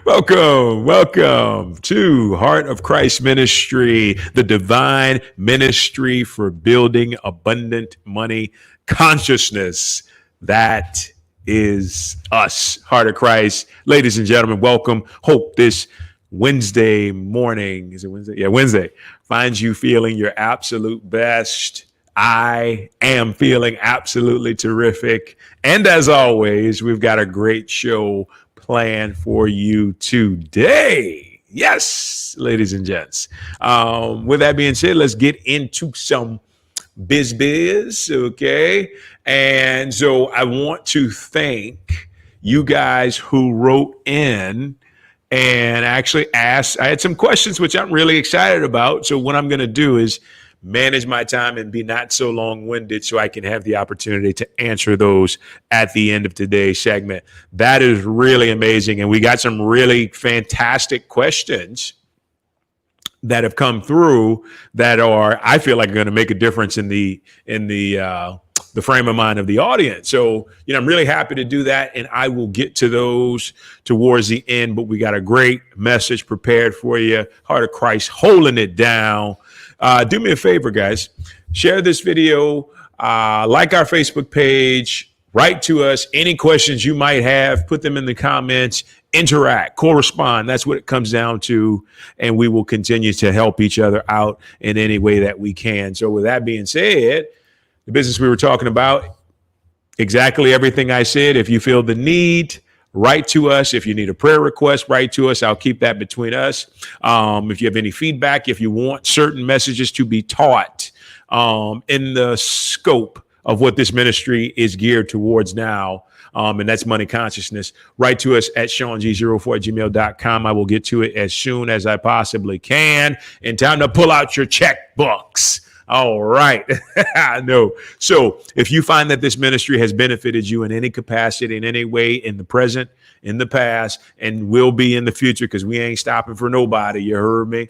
Welcome to Heart of Christ Ministry, the divine ministry for building abundant money consciousness. That is us, Heart of Christ. Ladies and gentlemen, welcome. Hope this Wednesday morning, is it Wednesday? Yeah, Wednesday, finds you feeling your absolute best. I am feeling absolutely terrific. And as always, we've got a great show planned for you today. Yes, ladies and gents. With that being said, let's get into some biz, okay? And so I want to thank you guys who wrote in and actually asked. I had some questions which I'm really excited about. So what I'm going to do is manage my time and be not so long-winded so I can have the opportunity to answer those at the end of today's segment. That is really amazing. And we got some really fantastic questions that have come through that are, I feel like, are going to make a difference in the frame of mind of the audience. So, I'm really happy to do that, and I will get to those towards the end, but we got a great message prepared for you. Heart of Christ holding it down. Do me a favor, guys. Share this video, like our Facebook page, write to us. Any questions you might have, put them in the comments, interact, correspond. That's what it comes down to. And we will continue to help each other out in any way that we can. So with that being said, the business we were talking about, exactly everything I said. If you feel the need, write to us. If you need a prayer request, write to us. I'll keep that between us. If you have any feedback, if you want certain messages to be taught in the scope of what this ministry is geared towards now, and that's money consciousness, write to us at ShaunG04@gmail.com. I will get to it as soon as I possibly can. And time to pull out your checkbooks. All right. I know. So if you find that this ministry has benefited you in any capacity, in any way, in the present, in the past, and will be in the future, because we ain't stopping for nobody, you heard me,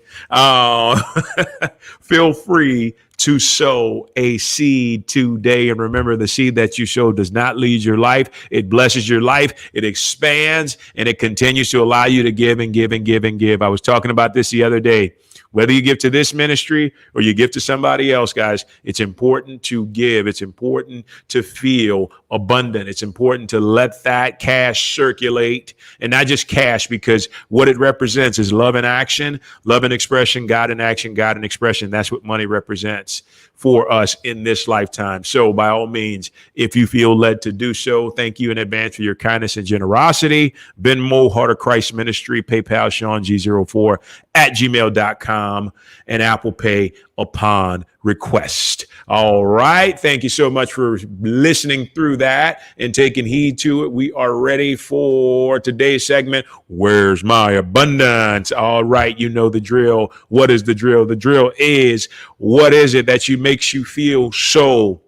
feel free to sow a seed today. And remember, the seed that you sow does not lead your life. It blesses your life. It expands, and it continues to allow you to give and give and give and give. I was talking about this the other day. Whether you give to this ministry or you give to somebody else, guys, it's important to give. It's important to feel abundant. It's important to let that cash circulate, and not just cash, because what it represents is love in action, love in expression, God in action, God in expression. That's what money represents for us in this lifetime. So by all means, if you feel led to do so, thank you in advance for your kindness and generosity. VENMO, Heart of Christ Ministry, PayPal, ShaunG04@gmail.com, and Apple Pay upon request. All right. Thank you so much for listening through that and taking heed to it. We are ready for today's segment. Where's my abundance? All right. You know the drill. What is the drill? The drill is, what is it that makes you feel so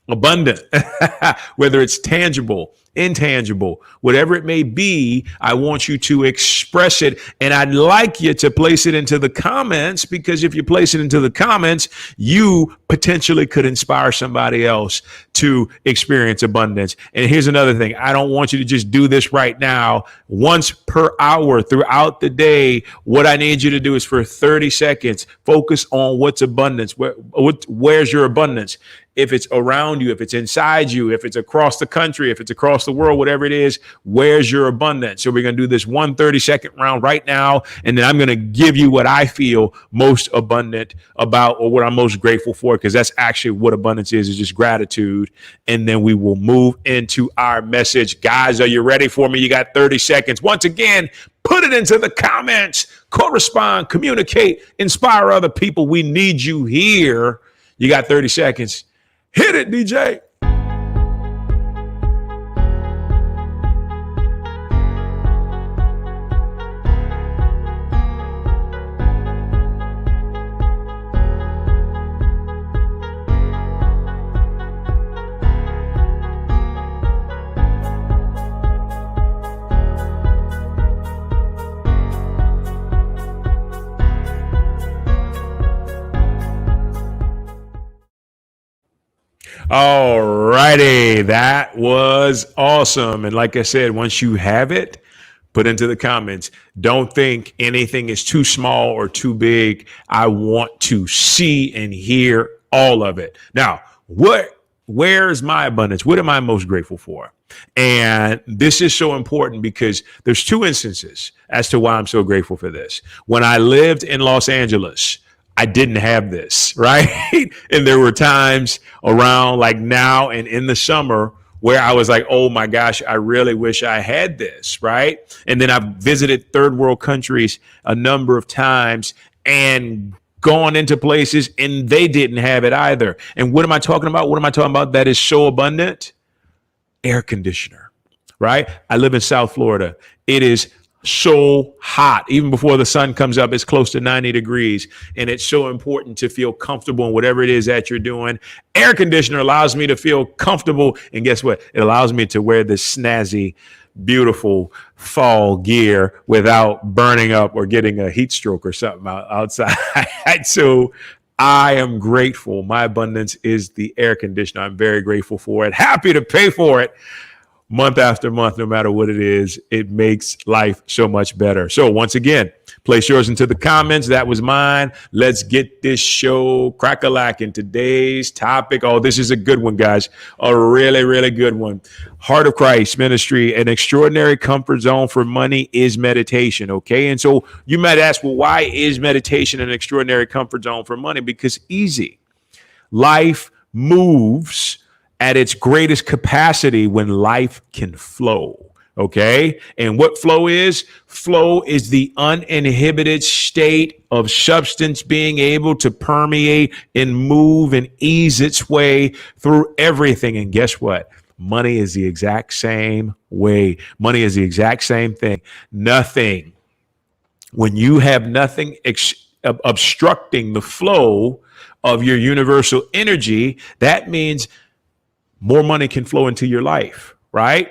abundant? Whether it's tangible, intangible, whatever it may be, I want you to express it. And I'd like you to place it into the comments, because if you place it into the comments, you potentially could inspire somebody else to experience abundance. And here's another thing. I don't want you to just do this right now. Once per hour throughout the day, what I need you to do is, for 30 seconds, focus on what's abundance. Where's your abundance? If it's around you, if it's inside you, if it's across the country, if it's across the world, whatever it is, where's your abundance? So we're going to do this 1 30-second round right now. And then I'm going to give you what I feel most abundant about, or what I'm most grateful for, because that's actually what abundance is just gratitude. And then we will move into our message. Guys, are you ready for me? You got 30 seconds. Once again, put it into the comments, correspond, communicate, inspire other people. We need you here. You got 30 seconds. Hit it, DJ. All righty. That was awesome. And like I said, once you have it, put into the comments. Don't think anything is too small or too big. I want to see and hear all of it. Now, where's my abundance? What am I most grateful for? And this is so important because there's two instances as to why I'm so grateful for this. When I lived in Los Angeles, I didn't have this, right? And there were times around like now and in the summer where I was like, oh my gosh, I really wish I had this, right? And then I've visited third world countries a number of times and gone into places and they didn't have it either. And what am I talking about? What am I talking about that is so abundant? Air conditioner, right? I live in South Florida. It is so hot. Even before the sun comes up, it's close to 90 degrees. And it's so important to feel comfortable in whatever it is that you're doing. Air conditioner allows me to feel comfortable. And guess what? It allows me to wear this snazzy, beautiful fall gear without burning up or getting a heat stroke or something outside. So I am grateful. My abundance is the air conditioner. I'm very grateful for it. Happy to pay for it. Month after month, no matter what it is, it makes life so much better. So once again, place yours into the comments. That was mine. Let's get this show crack-a-lacking. Today's topic. Oh, this is a good one, guys. A really, really good one. Heart of Christ Ministry, an extraordinary comfort zone for money is meditation. Okay. And so you might ask, well, why is meditation an extraordinary comfort zone for money? Because easy. Life moves at its greatest capacity when life can flow. Okay. And what flow is? Flow is the uninhibited state of substance being able to permeate and move and ease its way through everything. And guess what? Money is the exact same way. Money is the exact same thing. Nothing. When you have nothing obstructing the flow of your universal energy, that means more money can flow into your life, right?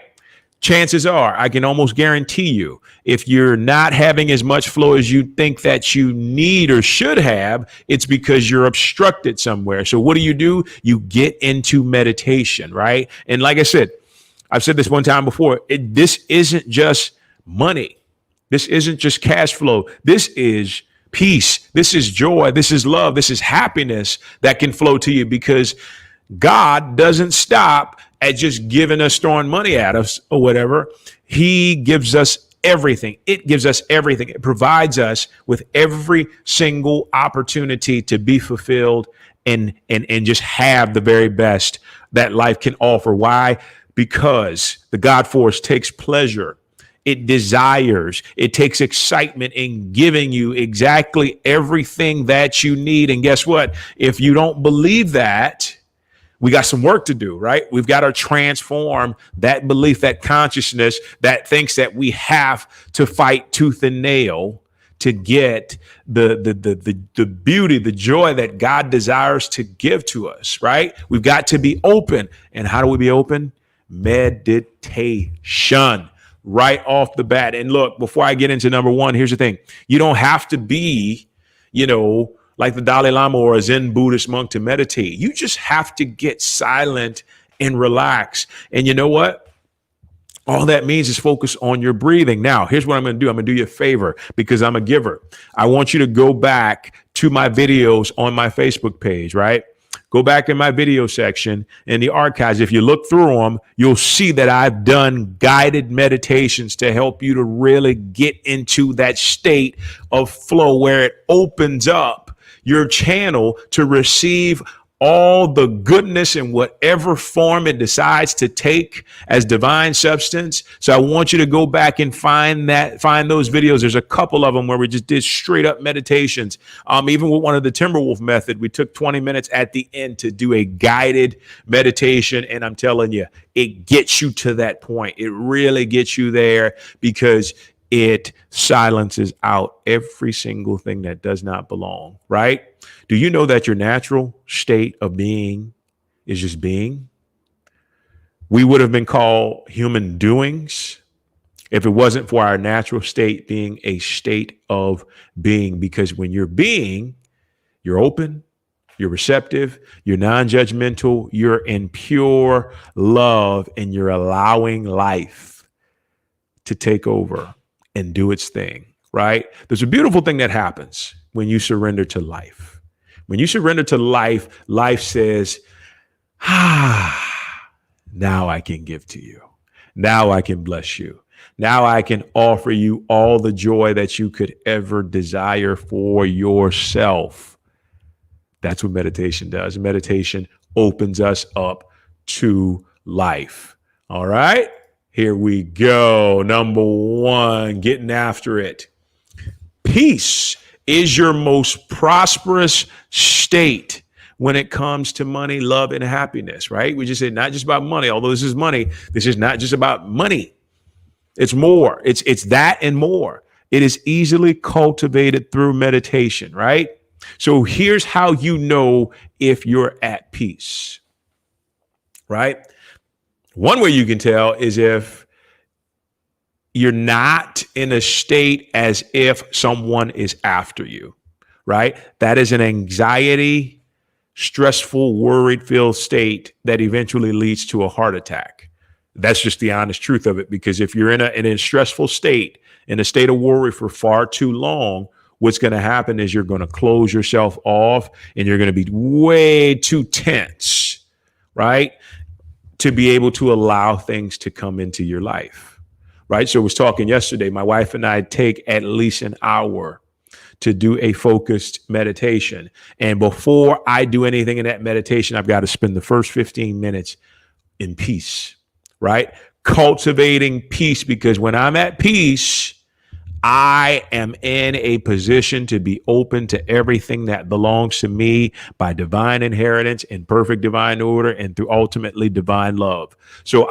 Chances are, I can almost guarantee you, if you're not having as much flow as you think that you need or should have, it's because you're obstructed somewhere. So what do? You get into meditation, right? And like I said, I've said this one time before, this isn't just money. This isn't just cash flow. This is peace. This is joy. This is love. This is happiness that can flow to you because God doesn't stop at just giving us, throwing money at us or whatever. He gives us everything. It gives us everything. It provides us with every single opportunity to be fulfilled and just have the very best that life can offer. Why? Because the God force takes pleasure. It desires, it takes excitement in giving you exactly everything that you need. And guess what? If you don't believe that, we got some work to do, right? We've got to transform that belief, that consciousness that thinks that we have to fight tooth and nail to get the beauty, the joy that God desires to give to us, right? We've got to be open. And how do we be open? Meditation. Right off the bat. And look, before I get into number one, here's the thing. You don't have to be, like the Dalai Lama or a Zen Buddhist monk to meditate. You just have to get silent and relax. And you know what? All that means is focus on your breathing. Now, here's what I'm going to do. I'm going to do you a favor because I'm a giver. I want you to go back to my videos on my Facebook page, right? Go back in my video section in the archives. If you look through them, you'll see that I've done guided meditations to help you to really get into that state of flow where it opens up your channel to receive all the goodness in whatever form it decides to take as divine substance. So I want you to go back and find those videos. There's a couple of them where we just did straight up meditations. Even with one of the Timberwolf method, we took 20 minutes at the end to do a guided meditation. And I'm telling you, it gets you to that point. It really gets you there because it silences out every single thing that does not belong, right? Do you know that your natural state of being is just being? We would have been called human doings if it wasn't for our natural state being a state of being, because when you're being, you're open, you're receptive, you're non-judgmental, you're in pure love, and you're allowing life to take over and do its thing, right? There's a beautiful thing that happens when you surrender to life. When you surrender to life, life says, now I can give to you. Now I can bless you. Now I can offer you all the joy that you could ever desire for yourself. That's what meditation does. Meditation opens us up to life. All right, here we go. Number one, getting after it. Peace is your most prosperous state when it comes to money, love, and happiness, right? We just said not just about money, although this is money. This is not just about money. It's more. It's that and more. It is easily cultivated through meditation, right? So here's how you know if you're at peace, right? One way you can tell is if you're not in a state as if someone is after you, right? That is an anxiety, stressful, worried-filled state that eventually leads to a heart attack. That's just the honest truth of it, because if you're in a stressful state, in a state of worry for far too long, what's going to happen is you're going to close yourself off and you're going to be way too tense, right? To be able to allow things to come into your life, right? So I was talking yesterday, my wife and I take at least an hour to do a focused meditation. And before I do anything in that meditation, I've got to spend the first 15 minutes in peace, right? Cultivating peace, because when I'm at peace, I am in a position to be open to everything that belongs to me by divine inheritance and perfect divine order and through ultimately divine love. So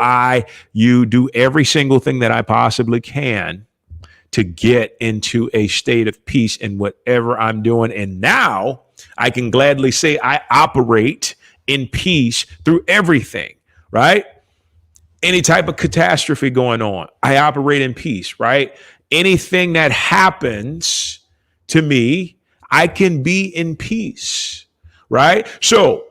you do every single thing that I possibly can to get into a state of peace in whatever I'm doing. And now I can gladly say I operate in peace through everything, right? Any type of catastrophe going on, I operate in peace, right? Anything that happens to me, I can be in peace, right? So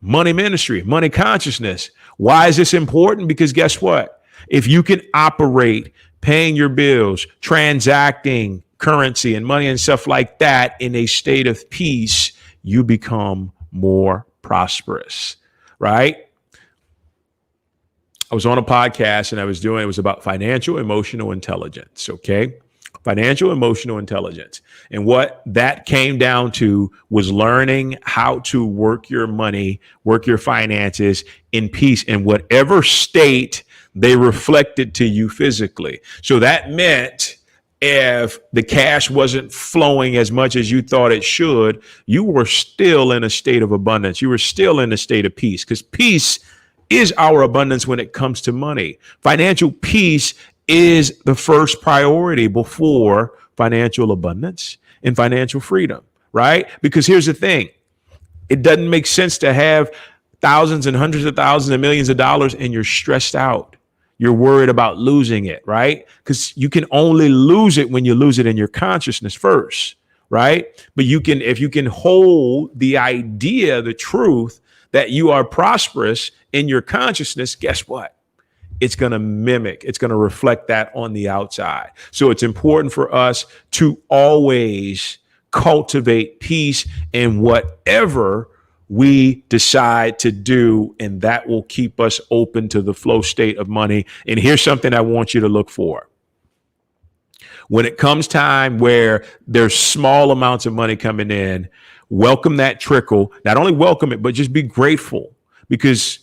money ministry, money consciousness. Why is this important? Because guess what? If you can operate paying your bills, transacting currency and money and stuff like that in a state of peace, you become more prosperous, right? I was on a podcast and it was about financial emotional intelligence. Okay. Financial emotional intelligence. And what that came down to was learning how to work your money, work your finances in peace in whatever state they reflected to you physically. So that meant if the cash wasn't flowing as much as you thought it should, you were still in a state of abundance. You were still in a state of peace, because peace is our abundance when it comes to money. Financial peace is the first priority before financial abundance and financial freedom, right? Because here's the thing. It doesn't make sense to have thousands and hundreds of thousands and millions of dollars and you're stressed out. You're worried about losing it, right? Because you can only lose it when you lose it in your consciousness first, right? But if you can hold the idea, the truth that you are prosperous in your consciousness, guess what? It's going to reflect that on the outside. So it's important for us to always cultivate peace in whatever we decide to do, and that will keep us open to the flow state of money. And here's something I want you to look for. When it comes time where there's small amounts of money coming in, welcome that trickle. Not only welcome it, but just be grateful, because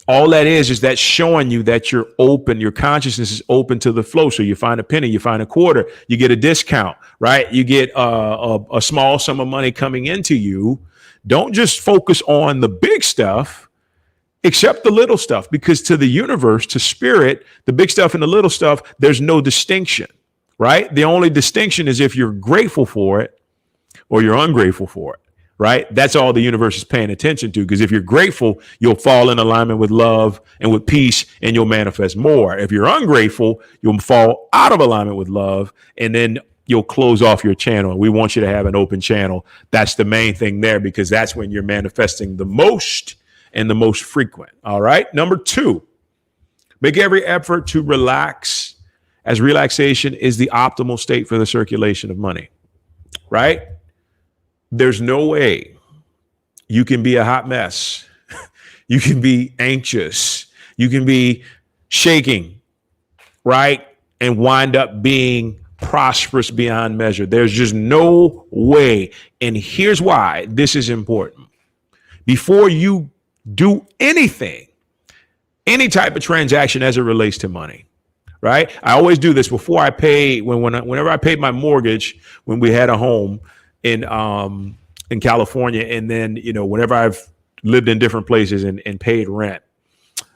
all that is that showing you that you're open. Your consciousness is open to the flow. So you find a penny, you find a quarter, you get a discount, right? You get a small sum of money coming into you. Don't just focus on the big stuff, accept the little stuff, because to the universe, to spirit, the big stuff and the little stuff, there's no distinction, right? The only distinction is if you're grateful for it or you're ungrateful for it, right? That's all the universe is paying attention to, because if you're grateful, you'll fall in alignment with love and with peace, and you'll manifest more. If you're ungrateful, you'll fall out of alignment with love, and then you'll close off your channel. And we want you to have an open channel. That's the main thing there, because that's when you're manifesting the most and the most frequent. All right. Number 2, make every effort to relax, as relaxation is the optimal state for the circulation of money. Right? There's no way you can be a hot mess. You can be anxious. You can be shaking, right? And wind up being prosperous beyond measure. There's just no way. And here's why this is important. Before you do anything, any type of transaction as it relates to money, right? I always do this before I pay. Whenever I paid my mortgage, when we had a home in California, and then whenever I've lived in different places and paid rent,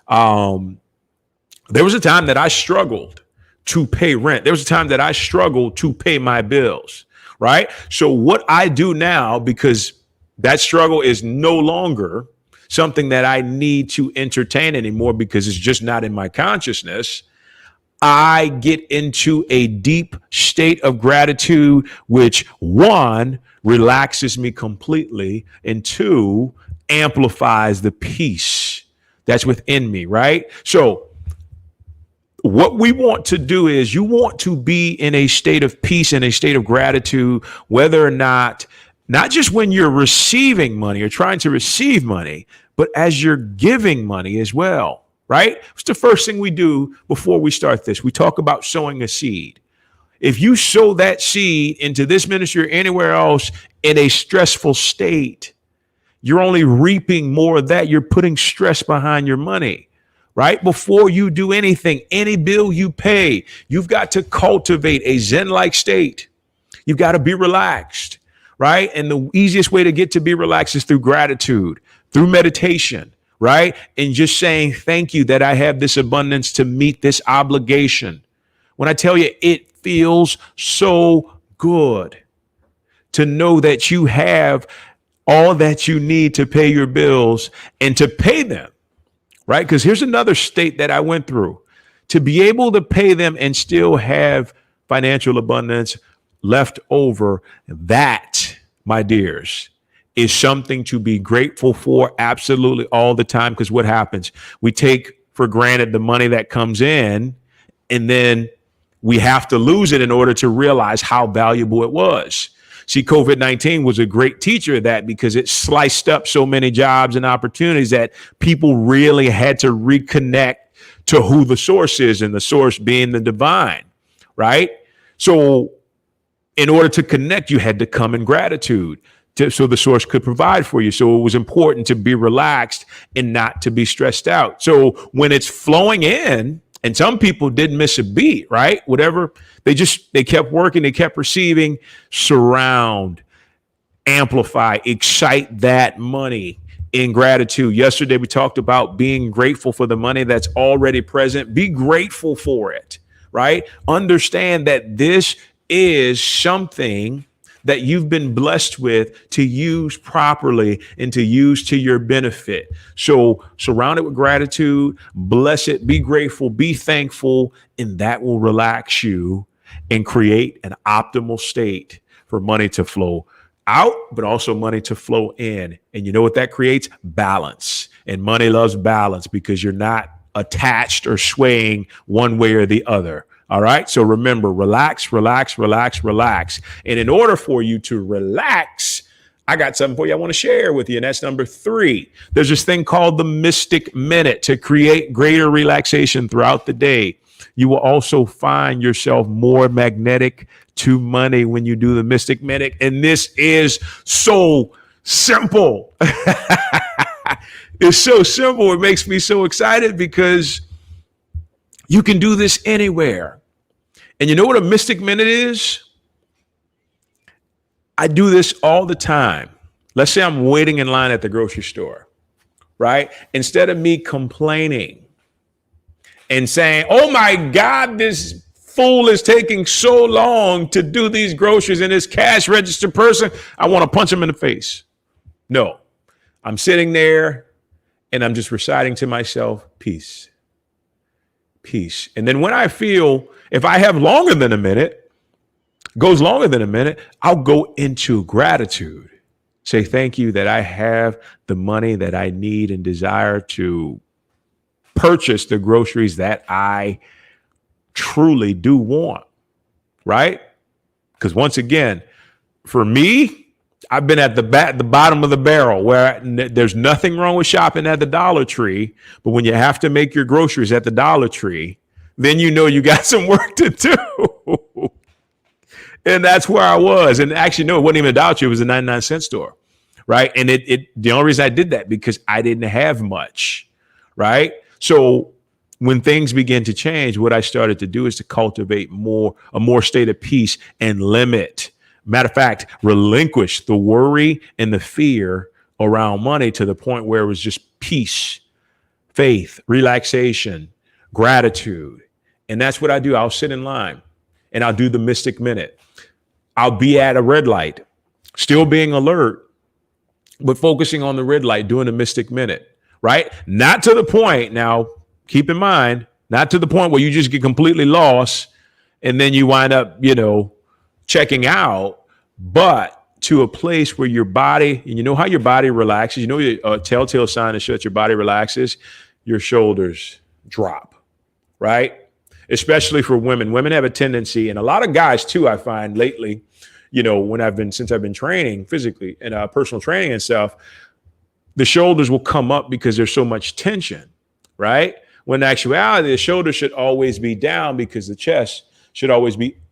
there was a time that I struggled to pay rent. There was a time that I struggled to pay my bills, right? So what I do now, because that struggle is no longer something that I need to entertain anymore because it's just not in my consciousness, I get into a deep state of gratitude, which 1, relaxes me completely, and 2, amplifies the peace that's within me, right? So what we want to do is, you want to be in a state of peace and a state of gratitude, whether or not just when you're receiving money or trying to receive money, but as you're giving money as well, right? What's the first thing we do before we start this? We talk about sowing a seed. If you sow that seed into this ministry or anywhere else in a stressful state, you're only reaping more of that. You're putting stress behind your money. Right? Before you do anything, any bill you pay, you've got to cultivate a Zen-like state. You've got to be relaxed, right? And the easiest way to get to be relaxed is through gratitude, through meditation, right? And just saying, thank you that I have this abundance to meet this obligation. When I tell you, it feels so good to know that you have all that you need to pay your bills and to pay them. Right? Because here's another state that I went through. To be able to pay them and still have financial abundance left over, that, my dears, is something to be grateful for absolutely all the time. Because what happens? We take for granted the money that comes in, and then we have to lose it in order to realize how valuable it was. See, COVID-19 was a great teacher of that, because it sliced up so many jobs and opportunities that people really had to reconnect to who the source is, and the source being the divine, right? So in order to connect, you had to come in gratitude so the source could provide for you. So it was important to be relaxed and not to be stressed out. So when it's flowing in, and some people didn't miss a beat, right? Whatever, they kept working, they kept receiving, surround, amplify, excite that money in gratitude. Yesterday, we talked about being grateful for the money that's already present. Be grateful for it, right? Understand that this is something that you've been blessed with to use properly and to use to your benefit. So surround it with gratitude, bless it, be grateful, be thankful, and that will relax you and create an optimal state for money to flow out, but also money to flow in. And you know what that creates? Balance. And money loves balance, because you're not attached or swaying one way or the other. All right. So remember, relax, relax, relax, relax. And in order for you to relax, I got something for you I want to share with you. And that's number 3. There's this thing called the Mystic Minute to create greater relaxation throughout the day. You will also find yourself more magnetic to money when you do the Mystic Minute. And this is so simple. It's so simple. It makes me so excited, because you can do this anywhere. And you know what a Mystic Minute is? I do this all the time. Let's say I'm waiting in line at the grocery store, right? Instead of me complaining and saying, oh my God, this fool is taking so long to do these groceries, and this cash register person, I want to punch him in the face. No, I'm sitting there and I'm just reciting to myself, peace, peace. And then when I feel, if I have longer than a minute, Goes longer than a minute, I'll go into gratitude. Say thank you that I have the money that I need and desire to purchase the groceries that I truly do want, right? Because once again, for me, I've been at the bottom of the barrel where there's nothing wrong with shopping at the Dollar Tree, but when you have to make your groceries at the Dollar Tree, then you know you got some work to do. And that's where I was. And actually, no, it wasn't even a Dollar Tree. It was a 99-cent store, right? And the only reason I did that because I didn't have much, right? So when things began to change, what I started to do is to cultivate a more state of peace and limit. Matter of fact, relinquish the worry and the fear around money to the point where it was just peace, faith, relaxation, gratitude. And that's what I do. I'll sit in line and I'll do the Mystic Minute. I'll be at a red light, still being alert, but focusing on the red light, doing a Mystic Minute, right? Not to the point, now keep in mind, not to the point where you just get completely lost and then you wind up, checking out, but to a place where your body, and you know how your body relaxes, you know, a telltale sign that shows your body relaxes, your shoulders drop, right? Especially for women. Women have a tendency, and a lot of guys too, I find lately, since I've been training physically and personal training and stuff, the shoulders will come up because there's so much tension, right? When in actuality, the shoulders should always be down because the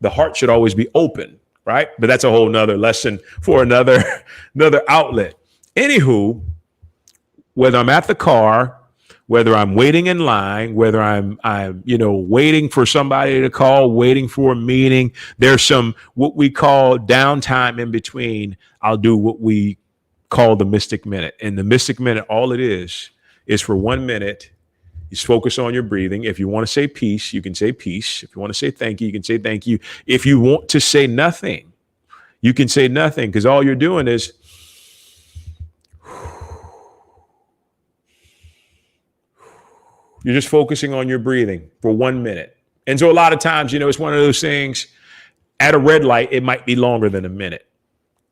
heart should always be open, right? But that's a whole nother lesson for another outlet. Anywho, whether I'm at the car, whether I'm waiting in line, whether I'm waiting for somebody to call, waiting for a meeting, there's some what we call downtime in between. I'll do what we call the Mystic Minute. And the Mystic Minute, all it is for 1 minute. You focus on your breathing. If you want to say peace, you can say peace. If you want to say thank you, you can say thank you. If you want to say nothing, you can say nothing, because all you're doing is you're just focusing on your breathing for 1 minute. And so a lot of times, it's one of those things. At a red light, it might be longer than a minute.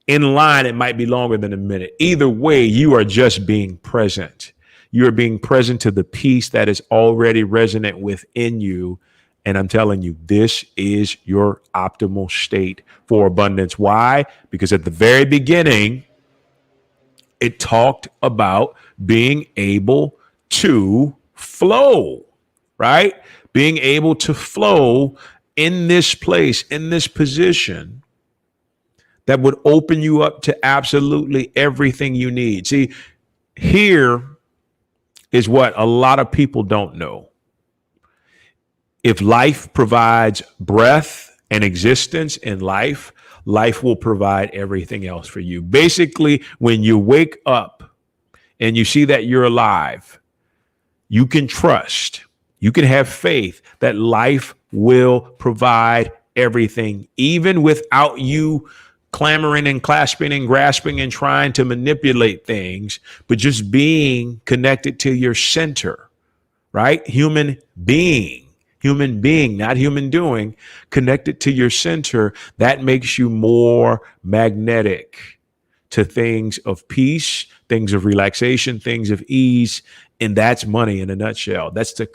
In line, it might be longer than a minute. Either way, you are just being present. You're being present to the peace that is already resonant within you. And I'm telling you, this is your optimal state for abundance. Why? Because at the very beginning, it talked about being able to flow, right? Being able to flow in this place, in this position that would open you up to absolutely everything you need. See, here is what a lot of people don't know. If life provides breath and existence in life, life will provide everything else for you. Basically, when you wake up and you see that you're alive, you can trust, you can have faith that life will provide everything, even without you clamoring and clasping and grasping and trying to manipulate things, but just being connected to your center, right? Human being, not human doing, connected to your center. That makes you more magnetic to things of peace, things of relaxation, things of ease. And that's money in a nutshell. That's the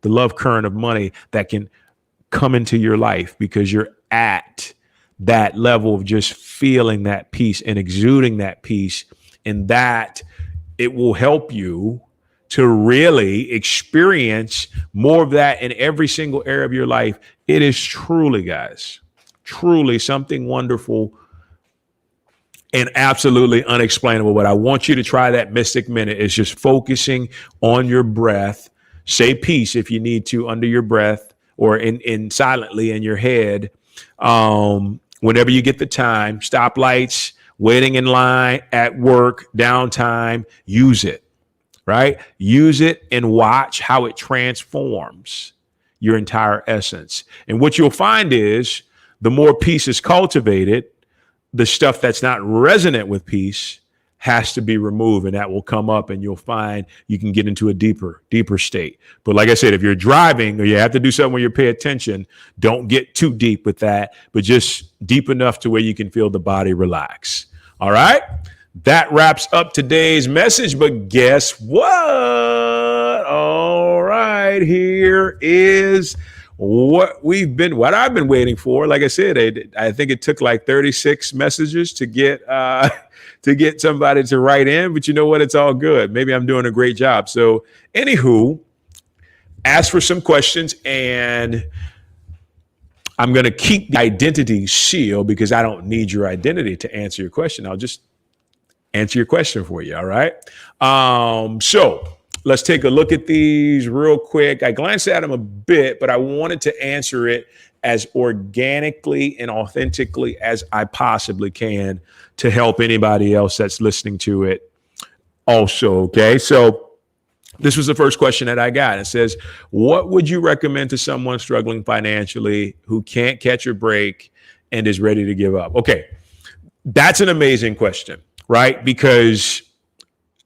love current of money that can come into your life because you're at that level of just feeling that peace and exuding that peace, and that it will help you to really experience more of that in every single area of your life. It is truly, guys, truly something wonderful and absolutely unexplainable. But I want you to try that Mystic Minute. It's just focusing on your breath. Say peace if you need to under your breath or in silently in your head. Whenever you get the time, stoplights, waiting in line, at work, downtime, use it, right? Use it and watch how it transforms your entire essence. And what you'll find is the more peace is cultivated, the stuff that's not resonant with peace has to be removed, and that will come up, and you'll find you can get into a deeper state. But like I said, if you're driving or you have to do something where you pay attention, don't get too deep with that, but just deep enough to where you can feel the body relax. All right. That wraps up today's message, but guess what? All right, here is what I've been waiting for. Like I said, I think it took like 36 messages to get somebody to write in, but you know what? It's all good. Maybe I'm doing a great job. So anywho, ask for some questions, and I'm going to keep the identity sealed because I don't need your identity to answer your question. I'll just answer your question for you. All right. So let's take a look at these real quick. I glanced at them a bit, but I wanted to answer it as organically and authentically as I possibly can to help anybody else that's listening to it also. Okay. So this was the first question that I got. It says, what would you recommend to someone struggling financially who can't catch a break and is ready to give up? Okay. That's an amazing question, right? Because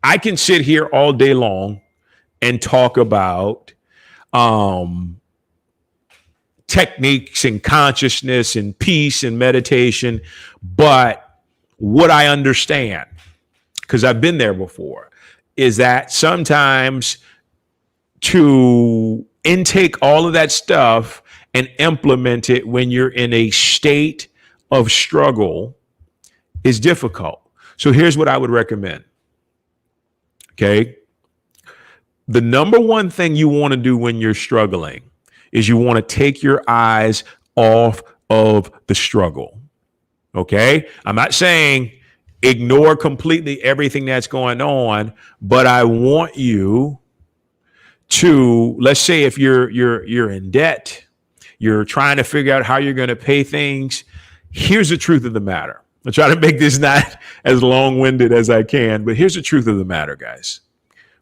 I can sit here all day long and talk about techniques and consciousness and peace and meditation. But what I understand, because I've been there before, is that sometimes to intake all of that stuff and implement it when you're in a state of struggle is difficult. So here's what I would recommend. Okay. The number one thing you want to do when you're struggling is you want to take your eyes off of the struggle. Okay. I'm not saying ignore completely everything that's going on, but I want you to, let's say if you're in debt, you're trying to figure out how you're going to pay things. Here's the truth of the matter. I'll try to make this not as long-winded as I can, but here's the truth of the matter, guys.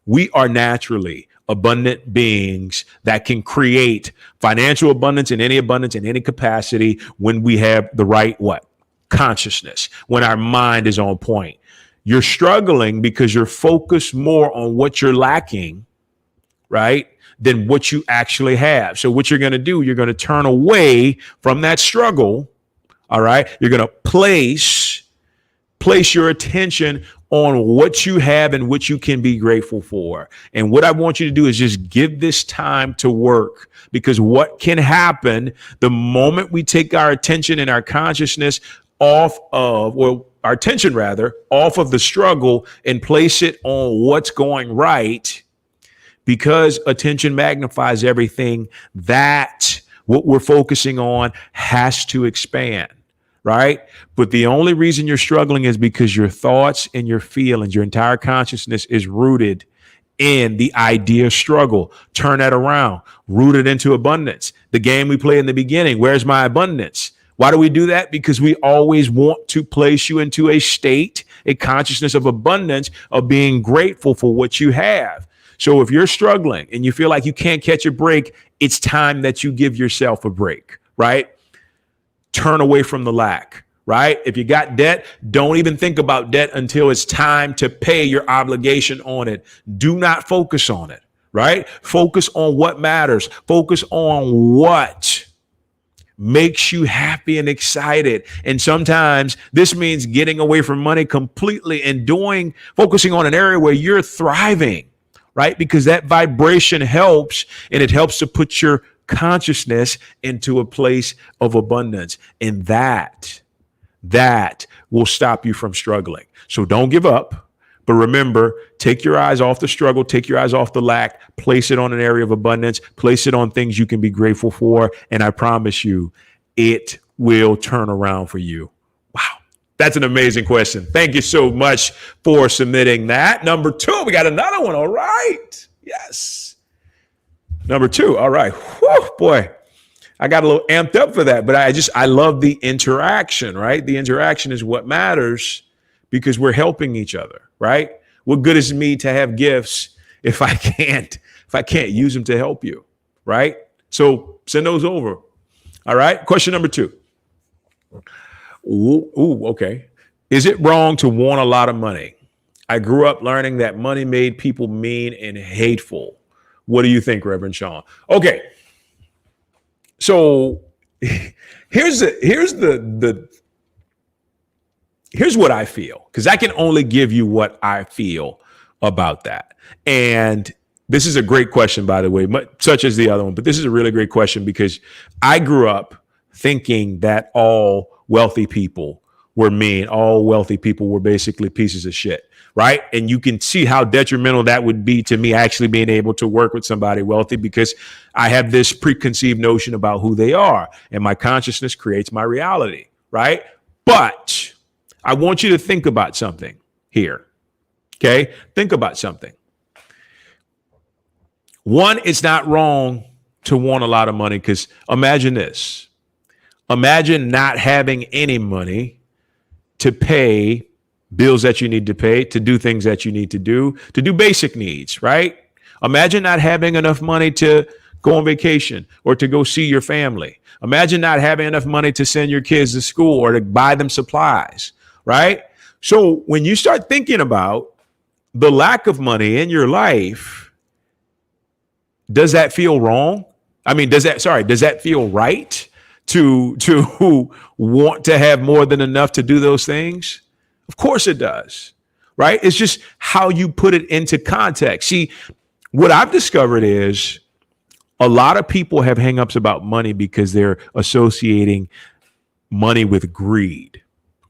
We are naturally abundant beings that can create financial abundance in any capacity when we have the right consciousness, when our mind is on point. You're struggling because you're focused more on what you're lacking, right, than what you actually have. So what you're going to do, you're going to turn away from that struggle. All right. You're going to place your attention on what you have and what you can be grateful for. And what I want you to do is just give this time to work, because what can happen the moment we take our attention and our consciousness off of the struggle and place it on what's going right, because attention magnifies everything, that what we're focusing on has to expand, right? But the only reason you're struggling is because your thoughts and your feelings, your entire consciousness is rooted in the idea of struggle. Turn that around, root it into abundance. The game we play in the beginning, where's my abundance? Why do we do that? Because we always want to place you into a state, a consciousness of abundance, of being grateful for what you have. So if you're struggling and you feel like you can't catch a break, it's time that you give yourself a break, right? Turn away from the lack, right? If you got debt, don't even think about debt until it's time to pay your obligation on it. Do not focus on it, right? Focus on what matters. Focus on what makes you happy and excited. And sometimes this means getting away from money completely and focusing on an area where you're thriving, right? Because that vibration helps, and it helps to put your consciousness into a place of abundance. And that will stop you from struggling. So don't give up. But remember, take your eyes off the struggle, take your eyes off the lack, place it on an area of abundance, place it on things you can be grateful for. And I promise you, it will turn around for you. Wow. That's an amazing question. Thank you so much for submitting that. Number 2, we got another one. All right. Yes. Number 2. All right. Whew, boy, I got a little amped up for that, but I love the interaction, right? The interaction is what matters, because we're helping each other, right? What good is me to have gifts if I can't use them to help you, right? So send those over. All right. Question number 2. Ooh, okay. Is it wrong to want a lot of money? I grew up learning that money made people mean and hateful. What do you think, Reverend Shaun? Okay, so here's what I feel, because I can only give you what I feel about that. And this is a great question, by the way, such as the other one, but this is a really great question because I grew up thinking that all wealthy people were mean. All wealthy people were basically pieces of shit, right? And you can see how detrimental that would be to me actually being able to work with somebody wealthy, because I have this preconceived notion about who they are, and my consciousness creates my reality, right? But I want you to think about something here, okay? Think about something. One, it's not wrong to want a lot of money, because imagine this. Imagine not having any money to pay bills that you need to pay, to do things that you need to do basic needs, right? Imagine not having enough money to go on vacation or to go see your family. Imagine not having enough money to send your kids to school or to buy them supplies, right? So when you start thinking about the lack of money in your life, does that feel wrong? I mean, does that feel right to want to have more than enough to do those things? Of course it does, right? It's just how you put it into context. See, what I've discovered is a lot of people have hangups about money because they're associating money with greed,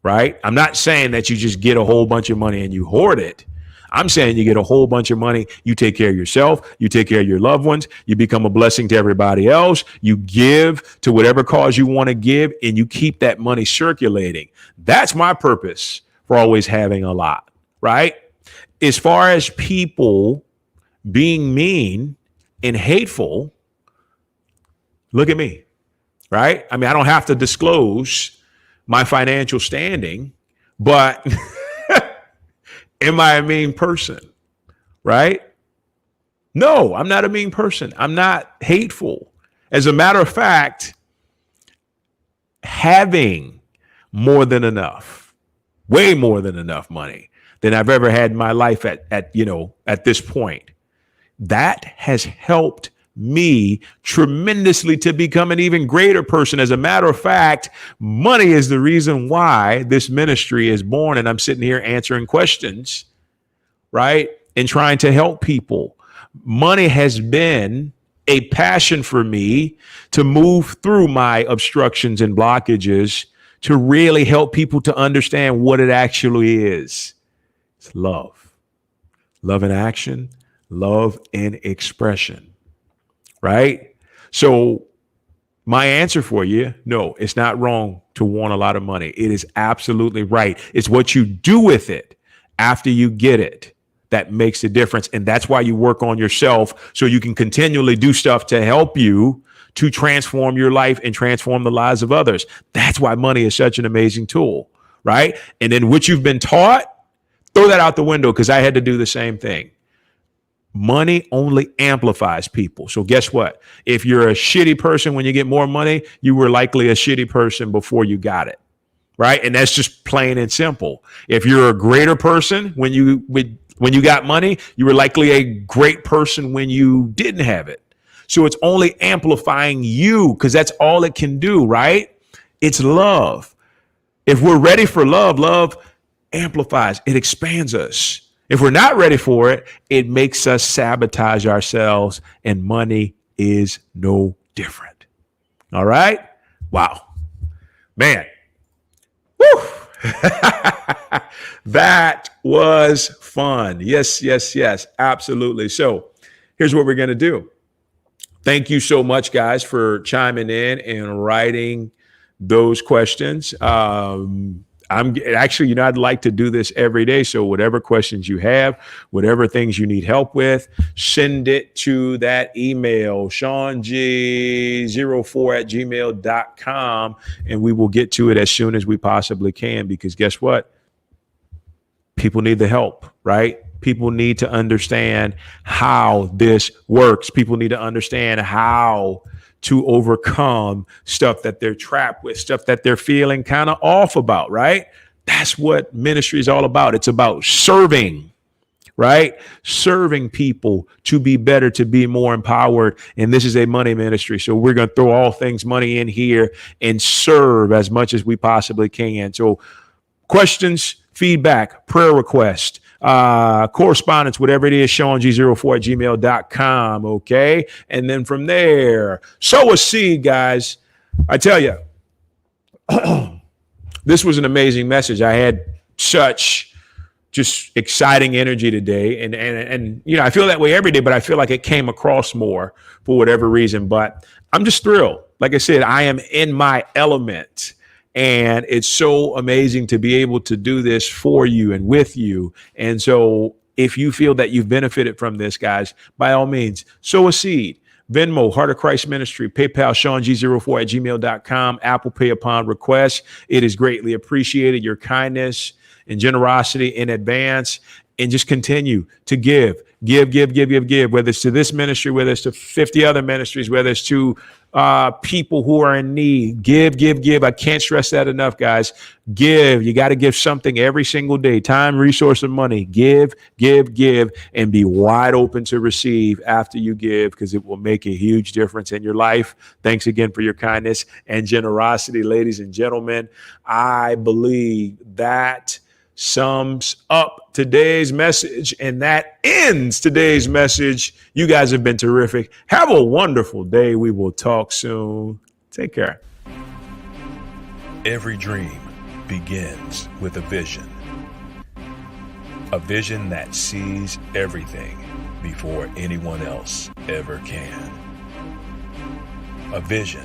right? I'm not saying that you just get a whole bunch of money and you hoard it. I'm saying you get a whole bunch of money, you take care of yourself, you take care of your loved ones, you become a blessing to everybody else, you give to whatever cause you want to give, and you keep that money circulating. That's my purpose for always having a lot, right? As far as people being mean and hateful, look at me, right? I mean, I don't have to disclose my financial standing, but am I a mean person, right? No, I'm not a mean person. I'm not hateful. As a matter of fact, having more than enough, way more than enough money than I've ever had in my life at this point, that has helped me tremendously to become an even greater person. As a matter of fact, money is the reason why this ministry is born, and I'm sitting here answering questions, right? And trying to help people. Money has been a passion for me to move through my obstructions and blockages to really help people to understand what it actually is. It's love. Love in action, love in expression. Right? So my answer for you, no, it's not wrong to want a lot of money. It is absolutely right. It's what you do with it after you get it that makes the difference. And that's why you work on yourself, so you can continually do stuff to help you to transform your life and transform the lives of others. That's why money is such an amazing tool, right? And then what you've been taught, throw that out the window, because I had to do the same thing. Money only amplifies people. So guess what? If you're a shitty person when you get more money, you were likely a shitty person before you got it, right? And that's just plain and simple. If you're a greater person when you got money, you were likely a great person when you didn't have it. So it's only amplifying you, because that's all it can do, right? It's love. If we're ready for love, love amplifies, it expands us. If we're not ready for it, it makes us sabotage ourselves, and money is no different. All right? Wow. Man. Woo. That was fun. Yes, yes, yes. Absolutely. So here's what we're going to do. Thank you so much, guys, for chiming in and writing those questions. I'm actually, I'd like to do this every day. So whatever questions you have, whatever things you need help with, send it to that email, ShaunG04@gmail.com, and we will get to it as soon as we possibly can, because guess what? People need the help, right? People need to understand how this works. People need to understand how to overcome stuff that they're trapped with, stuff that they're feeling kind of off about, right? That's what ministry is all about. It's about serving right? Serving people to be better, to be more empowered. And this is a money ministry. So we're going to throw all things money in here and serve as much as we possibly can. So questions, feedback, prayer request, correspondence, whatever it is, ShaunG04@gmail.com. Okay. And then from there, sow a seed, guys. I tell you, this was an amazing message. I had such just exciting energy today. And you know, I feel that way every day, but I feel like it came across more for whatever reason. But I'm just thrilled. Like I said, I am in my element. And it's so amazing to be able to do this for you and with you. And so if you feel that you've benefited from this, guys, by all means, sow a seed. Venmo, Heart of Christ Ministry, PayPal, ShaunG04@gmail.com, Apple Pay upon request. It is greatly appreciated. Your kindness and generosity in advance, and just continue to give, whether it's to this ministry, whether it's to 50 other ministries, whether it's to people who are in need. Give. I can't stress that enough, guys. Give. You got to give something every single day. Time, resource, and money. Give, and be wide open to receive after you give, because it will make a huge difference in your life. Thanks again for your kindness and generosity, ladies and gentlemen. I believe that sums up today's message, and that ends today's message. You guys have been terrific. Have a wonderful day. We will talk soon. Take care. Every dream begins with a vision that sees everything before anyone else ever can. A vision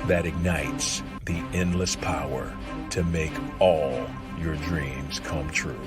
that ignites the endless power to make all your dreams come true.